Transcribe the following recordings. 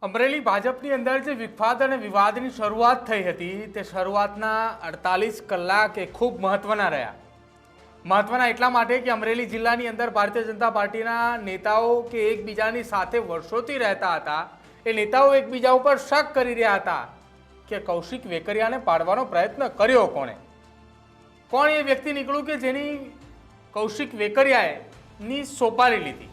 અમરેલી ભાજપની અંદર જે વિવાદ અને વિવાદની શરૂઆત થઈ હતી તે શરૂઆતના 48 કલાક એ ખૂબ મહત્વના રહ્યા। મહત્વના એટલા માટે કે અમરેલી જિલ્લાની અંદર ભારતીય જનતા પાર્ટીના નેતાઓ કે એકબીજાની સાથે વર્ષોથી રહેતા હતા એ નેતાઓ એકબીજા ઉપર શક કરી રહ્યા હતા કે કૌશિક વેકરિયાને પાડવાનો પ્રયત્ન કર્યો કોણે, કોણ એ વ્યક્તિ નીકળ્યું કે જેની કૌશિક વેકરિયાની સોપારી લીધી।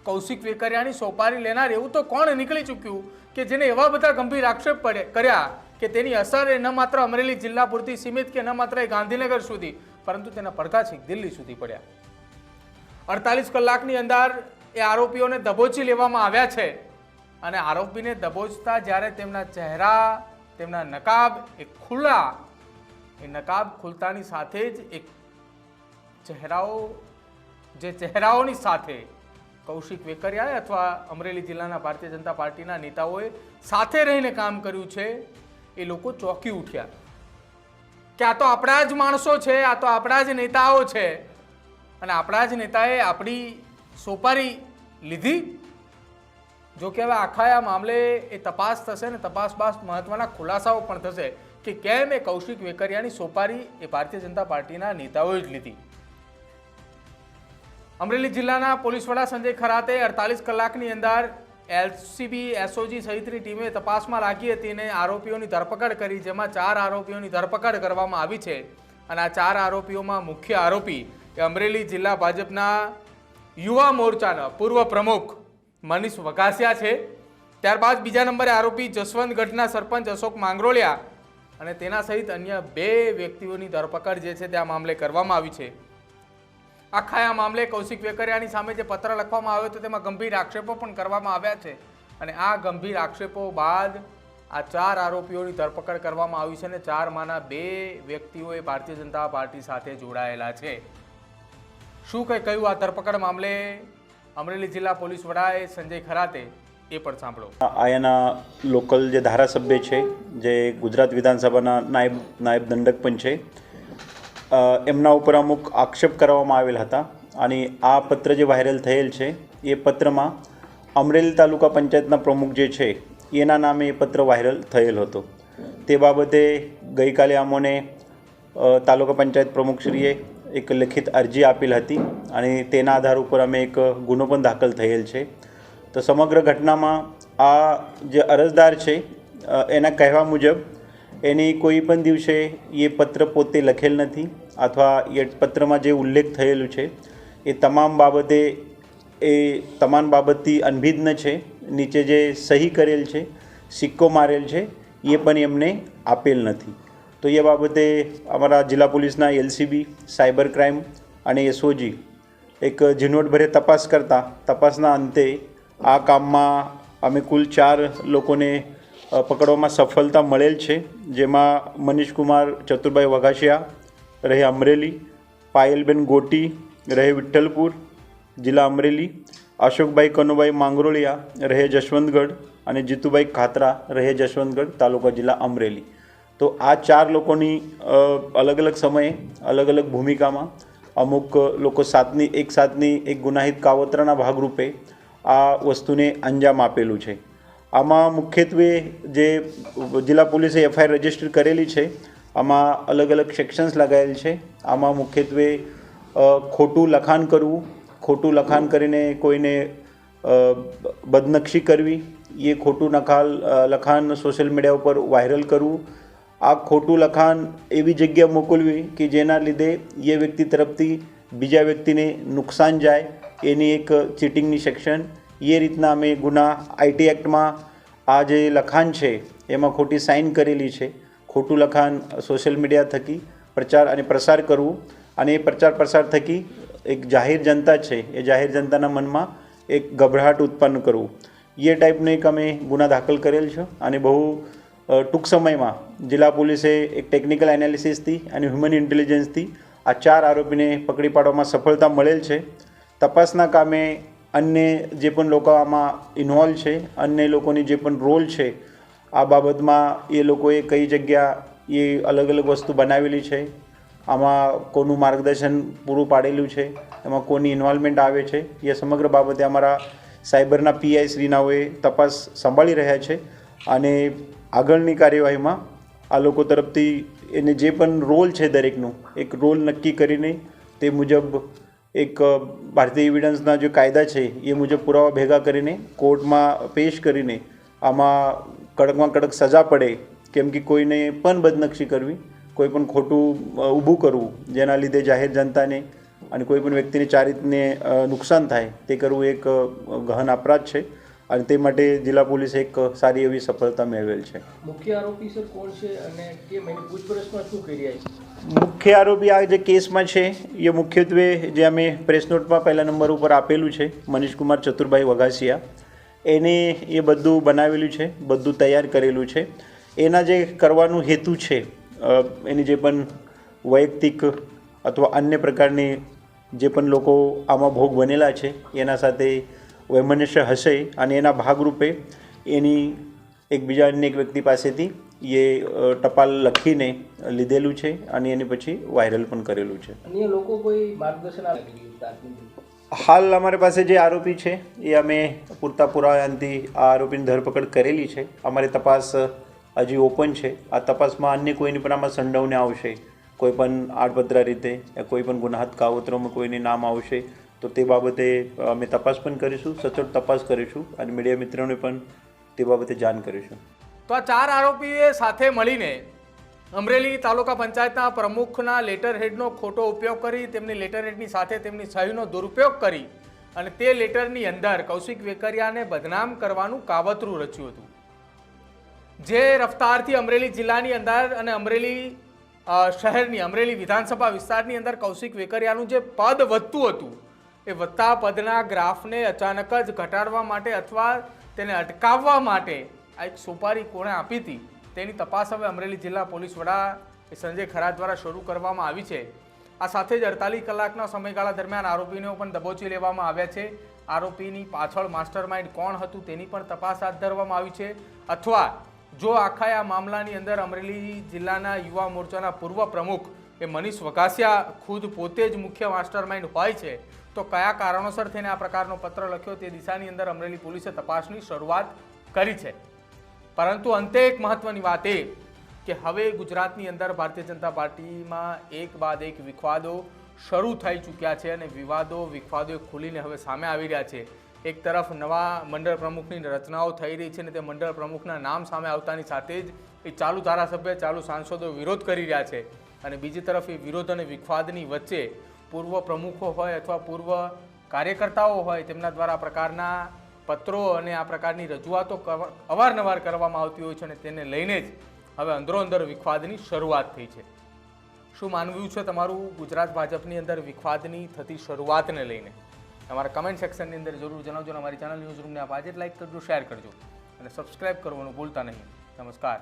કૌશિક વેકરિયાની સોપારી લેનાર એવું તો કોણ નીકળી ચૂક્યું કે જેને એવા બધા ગંભીર આક્ષેપ કર્યા કે તેની અસર એ ન માત્ર અમરેલી જિલ્લા પૂરતી સીમિત કે ન માત્ર એ ગાંધીનગર સુધી પરંતુ તેના પડઘા છેક દિલ્હી સુધી પડ્યા। 48 કલાકની અંદર એ આરોપીઓને દબોચી લેવામાં આવ્યા છે અને આરોપીને દબોચતા જ્યારે તેમના ચહેરા, તેમના નકાબ એ ખુલ્લા, એ નકાબ ખુલતાની સાથે જ એક ચહેરાઓની સાથે કૌશિક વેકરિયાએ અથવા અમરેલી જિલ્લાના ભારતીય જનતા પાર્ટીના નેતાઓએ સાથે રહીને કામ કર્યું છે। એ લોકો ચોંકી ઉઠ્યા કે આ તો આપણા જ માણસો છે, આ તો આપણા જ નેતાઓ છે અને આપણા જ નેતાએ આપણી સોપારી લીધી। જો કે હવે આખા આ મામલે એ તપાસ થશે ને તપાસ બાદ મહત્વના ખુલાસાઓ પણ થશે કે કેમ એ કૌશિક વેકરિયાની સોપારી એ ભારતીય જનતા પાર્ટીના નેતાઓએ જ લીધી। અમરેલી જિલ્લાના પોલીસ વડા સંજય ખરાતે 48 કલાકની અંદર એલસીબી, એસઓજી સહિતની ટીમે તપાસમાં લાગી હતી અને આરોપીઓની ધરપકડ કરી, જેમાં 4 આરોપીઓની ધરપકડ કરવામાં આવી છે અને આ 4 આરોપીઓમાં મુખ્ય આરોપી એ અમરેલી જિલ્લા ભાજપના યુવા મોરચાના પૂર્વ પ્રમુખ મનીષ વઘાસિયા છે। ત્યારબાદ બીજા નંબરે આરોપી જસવંતગઢના સરપંચ અશોક માંગરોળિયા અને તેના સહિત અન્ય 2 વ્યક્તિઓની ધરપકડ જે છે તે આ મામલે કરવામાં આવી છે। આખા આ મામલે કૌશિક વેકરિયાની સામે જે પત્ર લખવામાં આવ્યો હતો તેમાં ગંભીર આક્ષેપો પણ કરવામાં આવ્યા છે અને આ ગંભીર આક્ષેપો બાદ આ 4 આરોપીઓની ધરપકડ કરવામાં આવી છે અને 4માંના 2 વ્યક્તિઓ એ ભારતીય જનતા પાર્ટી સાથે જોડાયેલા છે। શું કંઈ કહ્યું આ ધરપકડ મામલે અમરેલી જિલ્લા પોલીસ વડાએ સંજય ખરાતે એ પણ સાંભળો। આયાના લોકલ જે ધારાસભ્ય છે, જે ગુજરાત વિધાનસભાના નાયબ દંડક પણ છે, એમના ઉપર અમુક આક્ષેપ કરવામાં આવેલ હતા અને આ પત્ર જે વાયરલ થયેલ છે એ પત્રમાં અમરેલી તાલુકા પંચાયતના પ્રમુખ જે છે એના નામે એ પત્ર વાયરલ થયેલ હતો। તે બાબતે ગઈકાલે અમોને તાલુકા પંચાયત પ્રમુખશ્રીએ એક લિખિત અરજી આપેલ હતી અને તેના આધાર ઉપર અમે એક ગુનો પણ દાખલ થયેલ છે। તો સમગ્ર ઘટનામાં આ જે અરજદાર છે એના કહેવા મુજબ એની કોઈ પણ દિવસે એ પત્ર પોતે લખેલ નથી અથવા એ પત્રમાં જે ઉલ્લેખ થયેલું છે એ તમામ બાબતથી અનભિજ્ઞ છે। નીચે જે સહી કરેલ છે, સિક્કો મારેલ છે એ પણ એમને આપેલ નથી। તો એ બાબતે અમારા જિલ્લા પોલીસના એલસીબી, સાયબર ક્રાઇમ અને એસઓજી એક ઝીણવટભરે તપાસ કરતા તપાસના અંતે આ કામમાં અમે કુલ 4 લોકોને પકડવામાં સફળતા મળેલ છે, જેમાં મનીષકુમાર ચતુરભાઈ વઘાસિયા રહે અમરેલી, પાયલબેન ગોટી રહે વિઠ્ઠલપુર જિલ્લા અમરેલી, અશોકભાઈ કનુભાઈ માંગરોળિયા રહે જશવંતગઢ અને જીતુભાઈ ખાતરા રહે જશવંતગઢ તાલુકા જિલ્લા અમરેલી। તો આ 4 લોકોની અલગ અલગ સમયે અલગ અલગ ભૂમિકામાં અમુક લોકો એક સાથની એક ગુનાહિત કાવતરાના ભાગરૂપે આ વસ્તુને અંજામ આપેલું છે। આમાં મુખ્યત્વે જે જિલ્લા પોલીસે એફઆઈઆર રજીસ્ટર કરેલી છે આમાં અલગ અલગ સેક્શન્સ લગાવેલ છે। આમાં મુખ્યત્વે ખોટું લખાણ કરવું, ખોટું લખાણ કરીને કોઈને બદનક્ષી કરવી, એ ખોટું લખાણ સોશિયલ મીડિયા ઉપર વાયરલ કરવું, આ ખોટું લખાણ એવી જગ્યા મોકલવી કે જેના લીધે એ વ્યક્તિ તરફથી બીજા વ્યક્તિને નુકસાન જાય, એની એક ચીટિંગની સેક્શન। એ રીતના અમે ગુના આઈટી એક્ટમાં આ જે લખાણ છે એમાં ખોટી સાઇન કરેલી છે, ખોટું લખાણ સોશિયલ મીડિયા થકી પ્રચાર અને પ્રસાર કરવું અને એ પ્રચાર પ્રસાર થકી એક જાહેર જનતા છે એ જાહેર જનતાના મનમાં એક ગભરાટ ઉત્પન્ન કરવું, એ ટાઈપનો એક અમે ગુના દાખલ કરેલ છે અને બહુ ટૂંક સમયમાં જિલ્લા પોલીસે એક ટેકનિકલ એનાલિસિસથી અને હ્યુમન ઇન્ટેલિજન્સથી આ 4 આરોપીને પકડી પાડવામાં સફળતા મળેલ છે। તપાસના કામે અન્ય જે પણ લોકો આમાં ઇન્વોલ્વ છે, અન્ય લોકોની જે પણ રોલ છે આ બાબતમાં એ લોકોએ કઈ જગ્યા એ અલગ અલગ વસ્તુ બનાવેલી છે, આમાં કોનું માર્ગદર્શન પૂરું પાડેલું છે, એમાં કોની ઇન્વોલ્વમેન્ટ આવે છે, એ સમગ્ર બાબતે અમારા સાયબરના પીઆઈ શ્રીનાઓએ તપાસ સંભાળી રહ્યા છે અને આગળની કાર્યવાહીમાં આ લોકો તરફથી એને જે પણ રોલ છે દરેકનું એક રોલ નક્કી કરીને તે મુજબ એક ભારતીય એવિડન્સના જે કાયદા છે એ મુજબ પુરાવા ભેગા કરીને કોર્ટમાં પેશ કરીને આમાં કડકમાં કડક સજા પડે, કેમ કે કોઈને પણ બદનક્ષી કરવી, કોઈ પણ ખોટું ઊભું કરવું જેના લીધે જાહેર જનતાને અને કોઈ પણ વ્યક્તિને ચારિત્રને નુકસાન થાય તે કરવું એક ગહન અપરાધ છે અને તે માટે જિલ્લા પોલીસે એક સારી એવી સફળતા મેળવેલ છે. મુખ્ય આરોપી સર કોણ છે અને કેમ એની પૂછપરછમાં શું કરી રહ્યા છે? મુખ્ય આરોપી આ જે કેસમાં છે એ મુખ્યત્વે જે અમે પ્રેસ નોટમાં પહેલા નંબર ઉપર આપેલું છે મનીષકુમાર ચતુરભાઈ વઘાસિયા, એને એ બધું બનાવેલું છે, બધું તૈયાર કરેલું છે. એના જે કરવાનું હેતુ છે એની જે પણ વૈયક્તિક અથવા અન્ય પ્રકારની જે પણ લોકો આમાં ભોગ બનેલા છે એના સાથે વૈમનસ્ય હશે અને એના ભાગરૂપે એની એકબીજા અન્ય એક વ્યક્તિ પાસેથી એ ટપાલ લખીને લીધેલું છે અને એની પછી વાયરલ પણ કરેલું છે. અન્ય લોકો કોઈ માર્ગદર્શન આપે? હાલ અમારી પાસે જે આરોપી છે એ અમે પૂરતા પુરાવાથી આ આરોપીની ધરપકડ કરેલી છે. અમારી તપાસ હજી ઓપન છે. આ તપાસમાં અન્ય કોઈની પણ આમાં સંડોવણી આવશે, કોઈ પણ આડપત્રા રીતે યા કોઈ પણ ગુનાહત કાવતરામાં કોઈની નામ આવશે તો તે બાબતે અમે તપાસ પણ કરીશું, સચોટ તપાસ કરીશું અને મીડિયા મિત્રોને પણ તે બાબતે જાણ કરીશું. તો આ 4 આરોપીએ સાથે મળીને અમરેલી તાલુકા પંચાયતના પ્રમુખના લેટર હેડનો ખોટો ઉપયોગ કરી, તેમની લેટર હેડની સાથે તેમની સહીનો દુરુપયોગ કરી અને તે લેટરની અંદર કૌશિક વેકરિયાને બદનામ કરવાનું કાવતરું રચ્યું હતું. જે રફતારથી અમરેલી જિલ્લાની અંદર અને અમરેલી શહેરની અમરેલી વિધાનસભા વિસ્તારની અંદર કૌશિક વેકરિયાનું જે પદ વધતું હતું એ વધતા પદના ગ્રાફને અચાનક જ ઘટાડવા માટે અથવા તેને અટકાવવા માટે આ એક સોપારી કોણે આપી હતી તેની તપાસ હવે અમરેલી જિલ્લા પોલીસ વડા સંજય ખરા દ્વારા શરૂ કરવામાં આવી છે. આ સાથે જ 48 કલાકના સમયગાળા દરમિયાન આરોપીને પણ દબોચી લેવામાં આવ્યા છે. આરોપીની પાછળ માસ્ટરમાઇન્ડ કોણ હતું તેની પણ તપાસ હાથ ધરવામાં આવી છે. અથવા જો આખા આ મામલાની અંદર અમરેલી જિલ્લાના યુવા મોરચાના પૂર્વ પ્રમુખ એ મનીષ વઘાસિયા ખુદ પોતે જ મુખ્ય માસ્ટરમાઇન્ડ હોય છે તો કયા કારણોસર તેને આ પ્રકારનો પત્ર લખ્યો તે દિશાની અંદર અમરેલી પોલીસે તપાસની શરૂઆત કરી છે. પરંતુ અંતે એક મહત્વની વાત એ કે હવે ગુજરાતની અંદર ભારતીય જનતા પાર્ટીમાં એક બાદ એક વિવાદો શરૂ થઈ ચૂક્યા છે અને વિવાદો ખુલીને હવે સામે આવી રહ્યા છે. એક તરફ નવા મંડળ પ્રમુખની રચનાઓ થઈ રહી છે અને તે મંડળ પ્રમુખના નામ સામે આવતાની સાથે જ એ ચાલુ ધારાસભ્ય ચાલુ સાંસદો વિરોધ કરી રહ્યા છે અને બીજી તરફ એ વિરોધ અને વિવાદની વચ્ચે પૂર્વ પ્રમુખો હોય અથવા પૂર્વ કાર્યકર્તાઓ હોય તેમના દ્વારા પ્રકારના પત્રો અને આ પ્રકારની રજૂઆતો અવારનવાર કરવામાં આવતી હોય છે અને તેને લઈને જ હવે અંદરોઅંદર વિવાદની શરૂઆત થઈ છે. શું માનવું છે તમારું ગુજરાત ભાજપની અંદર વિવાદની થતી શરૂઆતને લઈને? તમારા કમેન્ટ સેક્શનની અંદર જરૂર જણાવજો અને અમારી ચેનલ ન્યૂઝ રૂમને આપ આજે જ લાઈક કરજો, શેર કરજો અને સબસ્ક્રાઇબ કરવાનું ભૂલતા નહીં. નમસ્કાર.